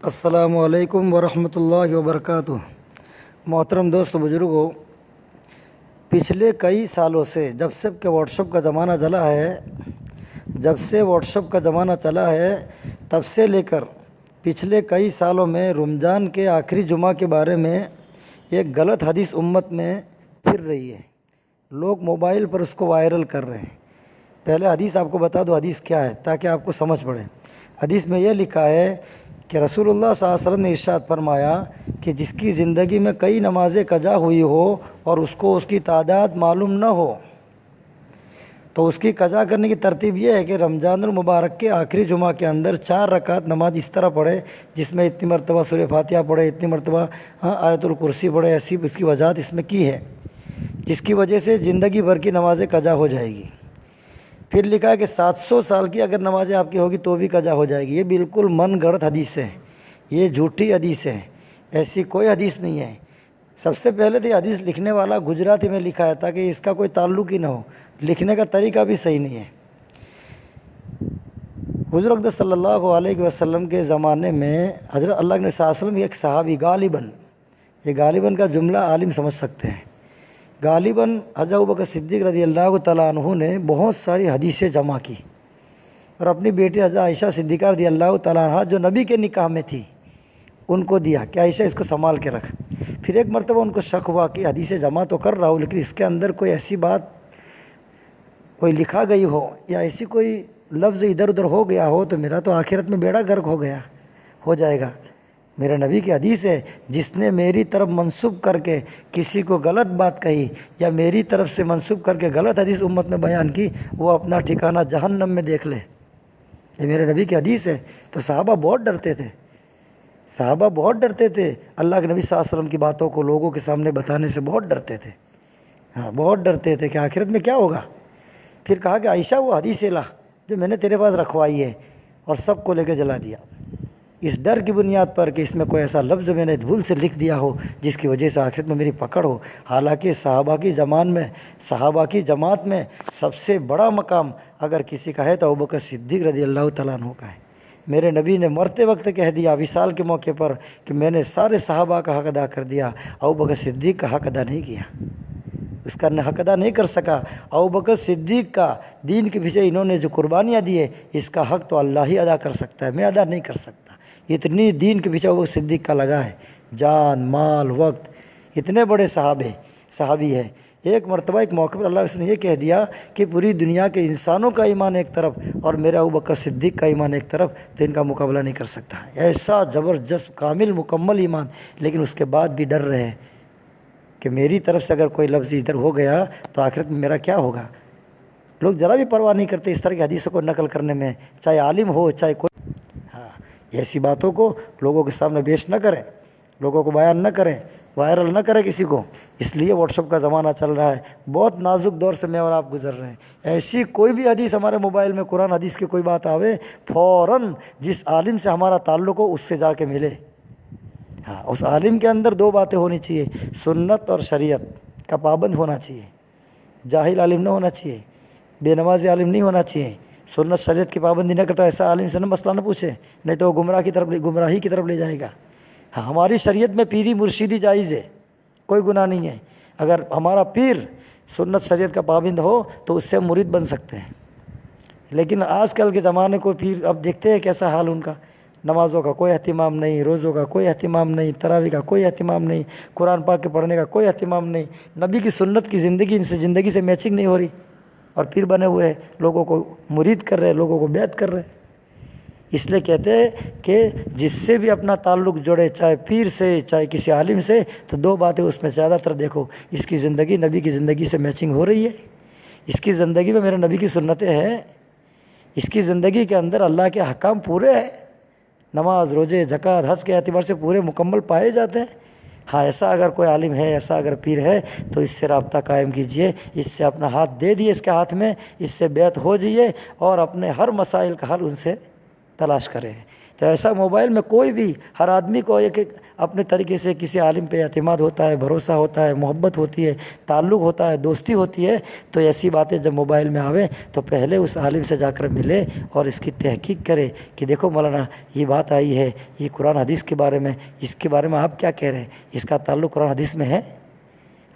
السلام علیکم ورحمۃ اللہ وبرکاتہ۔ محترم دوست بزرگوں، پچھلے کئی سالوں سے جب سے کہ واٹس ایپ کا زمانہ چلا ہے تب سے لے کر پچھلے کئی سالوں میں رمضان کے آخری جمعہ کے بارے میں ایک غلط حدیث امت میں پھر رہی ہے۔ لوگ موبائل پر اس کو وائرل کر رہے ہیں۔ پہلے حدیث آپ کو بتا دو حدیث کیا ہے تاکہ آپ کو سمجھ پڑے۔ حدیث میں یہ لکھا ہے کہ رسول اللہ صلی اللہ علیہ وسلم نے ارشاد فرمایا کہ جس کی زندگی میں کئی نمازیں قضا ہوئی ہو اور اس کو اس کی تعداد معلوم نہ ہو تو اس کی قضا کرنے کی ترتیب یہ ہے کہ رمضان المبارک کے آخری جمعہ کے اندر 4 رکعت نماز اس طرح پڑھے جس میں اتنی مرتبہ سورہ فاتحہ پڑھے، اتنی مرتبہ آیت الکرسی پڑھے۔ ایسی اس کی وجاہت اس میں کی ہے جس کی وجہ سے زندگی بھر کی نمازیں قضا ہو جائے گی۔ پھر لکھا ہے کہ 700 سال کی اگر نمازیں آپ کی ہوگی تو بھی قضا ہو جائے گی۔ یہ بالکل من گھڑت حدیث ہے، یہ جھوٹی حدیث ہے، ایسی کوئی حدیث نہیں ہے۔ سب سے پہلے تو یہ حدیث لکھنے والا گجراتی میں لکھا ہے تاکہ اس کا کوئی تعلق ہی نہ ہو، لکھنے کا طریقہ بھی صحیح نہیں ہے۔ حضور اقدس صلی اللہ علیہ وسلم کے زمانے میں حضرت اللہ کے نبی صلی اللہ علیہ وسلم ایک صحابی غالباً کا جملہ عالم سمجھ سکتے ہیں۔ غالباً حضرت ابوبکر صدیق رضی اللہ تعالیٰ عنہ نے بہت ساری حدیثیں جمع کی اور اپنی بیٹی حضرت عائشہ صدیقہ رضی اللہ تعالیٰ عنہ جو نبی کے نکاح میں تھی ان کو دیا کہ عائشہ اس کو سنبھال کے رکھ۔ پھر ایک مرتبہ ان کو شک ہوا کہ حدیثیں جمع تو کر رہا ہوں لیکن اس کے اندر کوئی ایسی بات کوئی لکھا گئی ہو یا ایسی کوئی لفظ ادھر ادھر ہو گیا ہو تو میرا تو آخرت میں بیڑا غرق ہو جائے گا۔ میرے نبی کی حدیث ہے جس نے میری طرف منسوب کر کے کسی کو غلط بات کہی یا میری طرف سے منسوب کر کے غلط حدیث امت میں بیان کی وہ اپنا ٹھکانہ جہنم میں دیکھ لے۔ یہ میرے نبی کی حدیث ہے۔ تو صحابہ بہت ڈرتے تھے اللہ کے نبی صلی اللہ علیہ وسلم کی باتوں کو لوگوں کے سامنے بتانے سے بہت ڈرتے تھے۔ بہت ڈرتے تھے کہ آخرت میں کیا ہوگا۔ پھر کہا کہ عائشہ وہ حدیث لا جو میں نے تیرے پاس رکھوائی ہے، اور سب کو لے کے جلا دیا اس ڈر کی بنیاد پر کہ اس میں کوئی ایسا لفظ میں نے بھول سے لکھ دیا ہو جس کی وجہ سے آخرت میں میری پکڑ ہو۔ حالانکہ صحابہ کی جماعت میں سب سے بڑا مقام اگر کسی کا ہے تو ابوبکر صدیق رضی اللہ تعالیٰ عنہ کا ہے۔ میرے نبی نے مرتے وقت کہہ دیا وصال کے موقع پر کہ میں نے سارے صحابہ کا حق ادا کر دیا، ابوبکر صدیق کا حق ادا نہیں کیا، اس کا حق ادا نہیں کر سکا۔ ابوبکر صدیق کا دین کے پیچھے انہوں نے جو قربانیاں دی ہے اس کا حق تو اللہ ہی ادا کر سکتا ہے، میں ادا نہیں کر سکتا۔ اتنی دین کے پیچھے ابوبکر صدیق کا لگا ہے، جان مال وقت، اتنے بڑے صحابی ہے۔ ایک مرتبہ ایک موقع پر اللہ نے یہ کہہ دیا کہ پوری دنیا کے انسانوں کا ایمان ایک طرف اور میرا ابوبکر صدیق کا ایمان ایک طرف، تو ان کا مقابلہ نہیں کر سکتا۔ ایسا زبردست کامل مکمل ایمان، لیکن اس کے بعد بھی ڈر رہے کہ میری طرف سے اگر کوئی لفظ ادھر ہو گیا تو آخرت میں میرا کیا ہوگا۔ لوگ ذرا بھی پرواہ نہیں کرتے اس طرح کی حدیثوں کو نقل کرنے میں، چاہے عالم ہو چاہے کوئی۔ ایسی باتوں کو لوگوں کے سامنے پیش نہ کریں، لوگوں کو بیان نہ کریں، وائرل نہ کریں کسی کو۔ اس لیے واٹس ایپ کا زمانہ چل رہا ہے، بہت نازک دور سے میں اور آپ گزر رہے ہیں۔ ایسی کوئی بھی حدیث ہمارے موبائل میں قرآن حدیث کی کوئی بات آوے، فوراً جس عالم سے ہمارا تعلق ہو اس سے جا کے ملے۔ اس عالم کے اندر 2 باتیں ہونی چاہیے، سنت اور شریعت کا پابند ہونا چاہیے، جاہل عالم نہ ہونا چاہیے، بے نماز عالم نہیں ہونا چاہیے۔ سنت شریعت کی پابندی نہ کرتا ایسا عالم سے نہ مسئلہ نہ پوچھے، نہیں تو وہ گمراہی کی طرف لے جائے گا۔ ہماری شریعت میں پیری مرشدی جائز ہے، کوئی گناہ نہیں ہے۔ اگر ہمارا پیر سنت شریعت کا پابند ہو تو اس سے ہم مرید بن سکتے ہیں۔ لیکن آج کل کے زمانے کو پیر اب دیکھتے ہیں کیسا حال ان کا، نمازوں کا کوئی اہتمام نہیں، روزوں کا کوئی اہتمام نہیں، تراویح کا کوئی اہتمام نہیں، قرآن پاک کے پڑھنے کا کوئی اہتمام نہیں، نبی کی سنت کی زندگی سے میچنگ نہیں ہو رہی، اور پیر بنے ہوئے ہیں، لوگوں کو مرید کر رہے ہیں، لوگوں کو بیعت کر رہے ہیں۔ اس لیے کہتے ہیں کہ جس سے بھی اپنا تعلق جوڑے، چاہے پیر سے چاہے کسی عالم سے، تو 2 باتیں اس میں زیادہ تر دیکھو، اس کی زندگی نبی کی زندگی سے میچنگ ہو رہی ہے، اس کی زندگی میں میرے نبی کی سنتیں ہیں، اس کی زندگی کے اندر اللہ کے احکام پورے ہیں، نماز روزے زکوٰۃ حج کے اعتبار سے پورے مکمل پائے جاتے ہیں۔ ایسا اگر کوئی عالم ہے، ایسا اگر پیر ہے تو اس سے رابطہ قائم کیجئے، اس سے اپنا ہاتھ دے دیے اس کے ہاتھ میں، اس سے بیعت ہو جائیے اور اپنے ہر مسائل کا حل ان سے تلاش کرے۔ تو ایسا موبائل میں کوئی بھی ہر آدمی کو ایک اپنے طریقے سے کسی عالم پہ اعتماد ہوتا ہے، بھروسہ ہوتا ہے، محبت ہوتی ہے، تعلق ہوتا ہے، دوستی ہوتی ہے۔ تو ایسی باتیں جب موبائل میں آویں تو پہلے اس عالم سے جا کر ملے اور اس کی تحقیق کرے کہ دیکھو مولانا یہ بات آئی ہے، یہ قرآن حدیث کے بارے میں، اس کے بارے میں آپ کیا کہہ رہے ہیں، اس کا تعلق قرآن حدیث میں ہے؟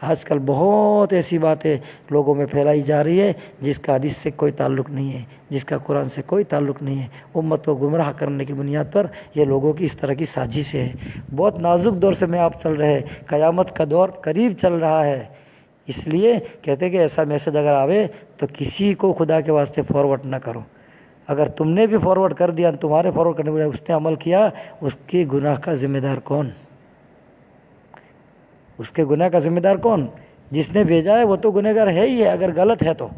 آج کل بہت ایسی باتیں لوگوں میں پھیلائی جا رہی ہے جس کا حدیث سے کوئی تعلق نہیں ہے، جس کا قرآن سے کوئی تعلق نہیں ہے۔ امت کو گمراہ کرنے کی بنیاد پر یہ لوگوں کی اس طرح کی سازش ہے۔ بہت نازک دور سے میں آپ چل رہے ہیں، قیامت کا دور قریب چل رہا ہے، اس لیے کہتے کہ ایسا میسج اگر آوے تو کسی کو خدا کے واسطے فارورڈ نہ کرو۔ اگر تم نے بھی فارورڈ کر دیا، تمہارے فارورڈ کرنے کے اس نے عمل کیا، اس کے گناہ کا ذمہ دار کون؟ اس کے گناہ کا ذمہ دار کون؟ جس نے بھیجا ہے وہ تو گنہگار ہے ہی ہے، اگر غلط ہے تو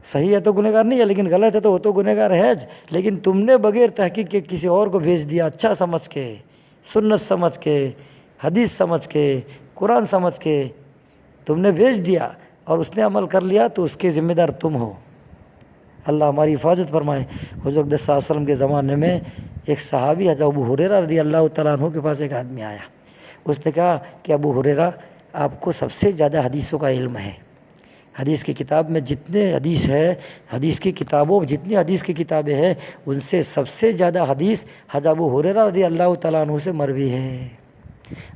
صحیح ہے تو گنہگار نہیں ہے، لیکن غلط ہے تو وہ تو گنہگار ہے۔ لیکن تم نے بغیر تحقیق کے کسی اور کو بھیج دیا، اچھا سمجھ کے، سنت سمجھ کے، حدیث سمجھ کے، قرآن سمجھ کے تم نے بھیج دیا اور اس نے عمل کر لیا تو اس کے ذمہ دار تم ہو۔ اللہ ہماری حفاظت فرمائے۔ حضور صلی اللہ علیہ وسلم کے زمانے میں ایک صحابی حضرت ابو ہریرہ رضی اللہ تعالیٰ عنہ کے پاس ایک آدمی آیا۔ اس نے کہا کہ ابو ہریرہ آپ کو سب سے زیادہ حدیثوں کا علم ہے، حدیث کی کتاب میں جتنے حدیث ہے، حدیث کی کتابوں جتنی حدیث کی کتابیں ہیں ان سے سب سے زیادہ حدیث حضرت ابو ہریرہ رضی اللہ تعالیٰ عنہ سے مروی ہے۔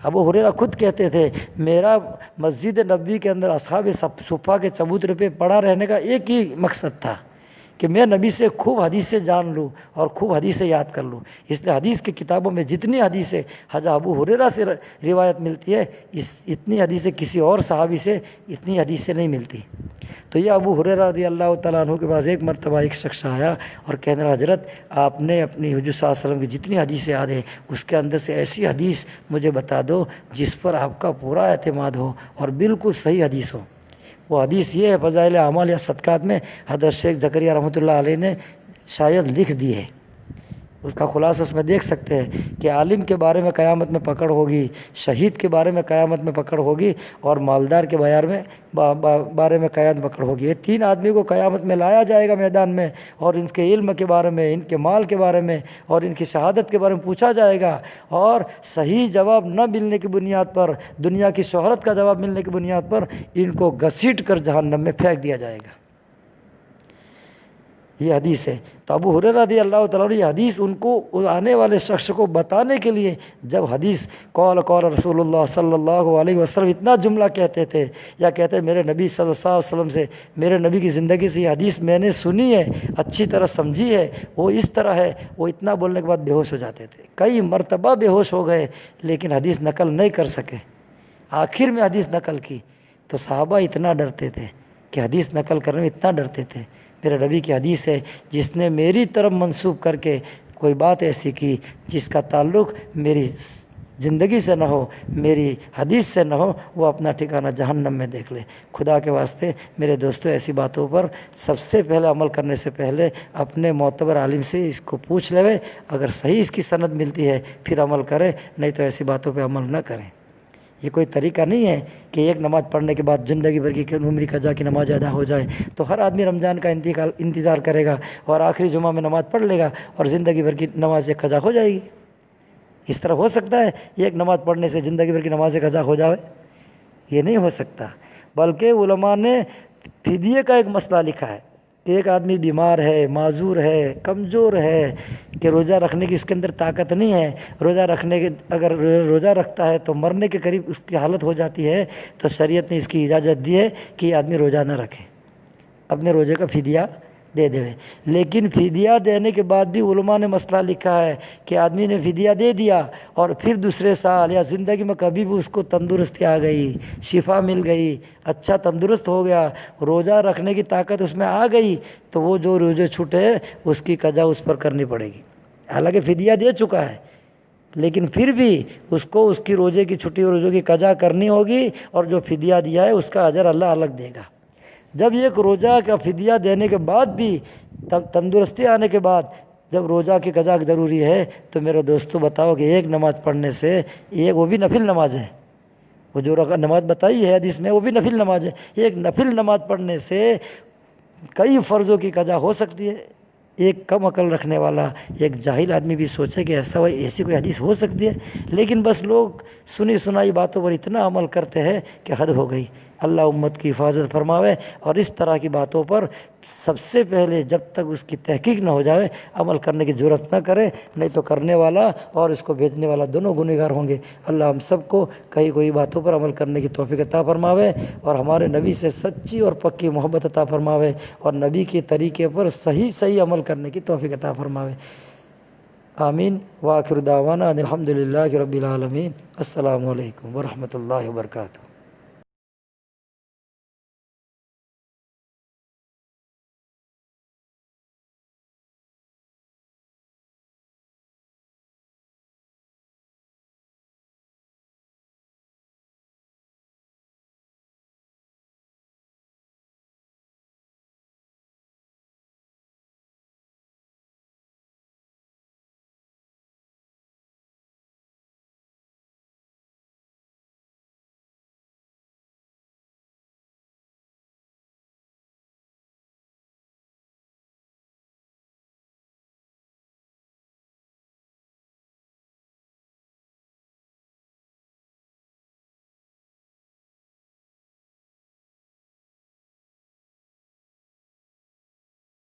ابو ہریرہ خود کہتے تھے میرا مسجد نبوی کے اندر اصحاب صفہ کے چبوترے پہ پڑا رہنے کا ایک ہی مقصد تھا کہ میں نبی سے خوب حدیثیں جان لوں اور خوب حدیثیں یاد کر لوں۔ اس لیے حدیث کی کتابوں میں جتنی حدیثیں حضرت ابو ہریرہ سے روایت ملتی ہے، اتنی حدیثیں کسی اور صحابی سے اتنی حدیثیں نہیں ملتی۔ تو یہ ابو ہریرہ رضی اللہ تعالیٰ عنہ کے پاس ایک مرتبہ ایک شخص آیا اور کہنے لگا حضرت آپ نے اپنی حضور صلی اللہ علیہ وسلم کی جتنی حدیثیں یاد ہیں اس کے اندر سے ایسی حدیث مجھے بتا دو جس پر آپ کا پورا اعتماد ہو اور بالکل صحیح حدیث ہو۔ وہ حدیث یہ ہے، فضائل اعمال یا صدقات میں حضرت شیخ زکریا رحمۃ اللہ علیہ نے شاید لکھ دی ہے۔ اس کا خلاصہ اس میں دیکھ سکتے ہیں کہ عالم کے بارے میں قیامت میں پکڑ ہوگی، شہید کے بارے میں قیامت میں پکڑ ہوگی اور مالدار کے بارے میں قیامت میں پکڑ ہوگی۔ یہ تین آدمی کو قیامت میں لایا جائے گا میدان میں اور ان کے علم کے بارے میں، ان کے مال کے بارے میں اور ان کی شہادت کے بارے میں پوچھا جائے گا، اور صحیح جواب نہ ملنے کی بنیاد پر، دنیا کی شہرت کا جواب ملنے کی بنیاد پر ان کو گھسیٹ کر جہنم میں پھینک دیا جائے گا۔ یہ حدیث ہے۔ تو ابو ہریرہ رضی اللہ تعالیٰ عنہ یہ حدیث ان کو آنے والے شخص کو بتانے کے لیے، جب حدیث قال رسول اللہ صلی اللہ علیہ وسلم اتنا جملہ کہتے تھے یا کہتے میرے نبی صلی اللہ علیہ وسلم سے، میرے نبی کی زندگی سے یہ حدیث میں نے سنی ہے، اچھی طرح سمجھی ہے، وہ اس طرح ہے، وہ اتنا بولنے کے بعد بے ہوش ہو جاتے تھے۔ کئی مرتبہ بے ہوش ہو گئے لیکن حدیث نقل نہیں کر سکے۔ آخر میں حدیث نقل کی تو صحابہ اتنا ڈرتے تھے کہ حدیث نقل کرنے میں اتنا ڈرتے تھے، میرے نبی کی حدیث ہے جس نے میری طرف منسوب کر کے کوئی بات ایسی کی جس کا تعلق میری زندگی سے نہ ہو، میری حدیث سے نہ ہو، وہ اپنا ٹھکانہ جہنم میں دیکھ لے۔ خدا کے واسطے میرے دوستو ایسی باتوں پر سب سے پہلے عمل کرنے سے پہلے اپنے معتبر عالم سے اس کو پوچھ لے، اگر صحیح اس کی سند ملتی ہے پھر عمل کرے، نہیں تو ایسی باتوں پہ عمل نہ کریں۔ یہ کوئی طریقہ نہیں ہے کہ ایک نماز پڑھنے کے بعد زندگی بھر کی عمر قضا کی نماز ادا ہو جائے تو ہر آدمی رمضان کا انتظار کرے گا اور آخری جمعہ میں نماز پڑھ لے گا اور زندگی بھر کی نماز قضا ہو جائے گی۔ اس طرح ہو سکتا ہے ایک نماز پڑھنے سے زندگی بھر کی نماز قضا ہو جائے؟ یہ نہیں ہو سکتا۔ بلکہ علماء نے فدیے کا ایک مسئلہ لکھا ہے کہ ایک آدمی بیمار ہے، معذور ہے، کمزور ہے کہ روزہ رکھنے کی اس کے اندر طاقت نہیں ہے، روزہ رکھنے کے اگر روزہ رکھتا ہے تو مرنے کے قریب اس کی حالت ہو جاتی ہے، تو شریعت نے اس کی اجازت دی ہے کہ یہ آدمی روزہ نہ رکھے، اپنے روزے کا فدیہ دے دے۔ لیکن فدیہ دینے کے بعد بھی علماء نے مسئلہ لکھا ہے کہ آدمی نے فدیہ دے دیا اور پھر دوسرے سال یا زندگی میں کبھی بھی اس کو تندرستی آ گئی، شفا مل گئی، اچھا تندرست ہو گیا، روزہ رکھنے کی طاقت اس میں آ گئی، تو وہ جو روزے چھوٹے اس کی قضا اس پر کرنی پڑے گی۔ حالانکہ فدیہ دے چکا ہے لیکن پھر بھی اس کو اس کی روزے کی چھٹی اور روزے کی قضا کرنی ہوگی، اور جو فدیہ دیا ہے اس کا اجر اللہ الگ دے گا۔ جب ایک روزہ کا فدیہ دینے کے بعد بھی تندرستی آنے کے بعد جب روزہ کی قضا ضروری ہے تو میرے دوستو بتاؤ کہ ایک نماز پڑھنے سے، ایک وہ بھی نفل نماز ہے، وہ جو نماز بتائی ہے حدیث میں وہ بھی نفل نماز ہے، ایک نفل نماز پڑھنے سے کئی فرضوں کی قضا ہو سکتی ہے۔ ایک کم عقل رکھنے والا، ایک جاہل آدمی بھی سوچے کہ ایسی کوئی حدیث ہو سکتی ہے، لیکن بس لوگ سنی سنائی باتوں پر اتنا عمل کرتے ہیں کہ حد ہو گئی۔ اللہ امت کی حفاظت فرماوے، اور اس طرح کی باتوں پر سب سے پہلے جب تک اس کی تحقیق نہ ہو جائے عمل کرنے کی جرات نہ کرے، نہیں تو کرنے والا اور اس کو بھیجنے والا دونوں گنہگار ہوں گے۔ اللہ ہم سب کو کئی کوئی باتوں پر عمل کرنے کی توفیق عطا فرماوے، اور ہمارے نبی سے سچی اور پکی محبت عطا فرماوے، اور نبی کے طریقے پر صحیح عمل کرنے کی توفیق عطا فرماوے۔ آمین۔ وآخر دعوانا ان الحمد للہ رب العالمین۔ السلام علیکم ورحمۃ اللہ وبرکاتہ۔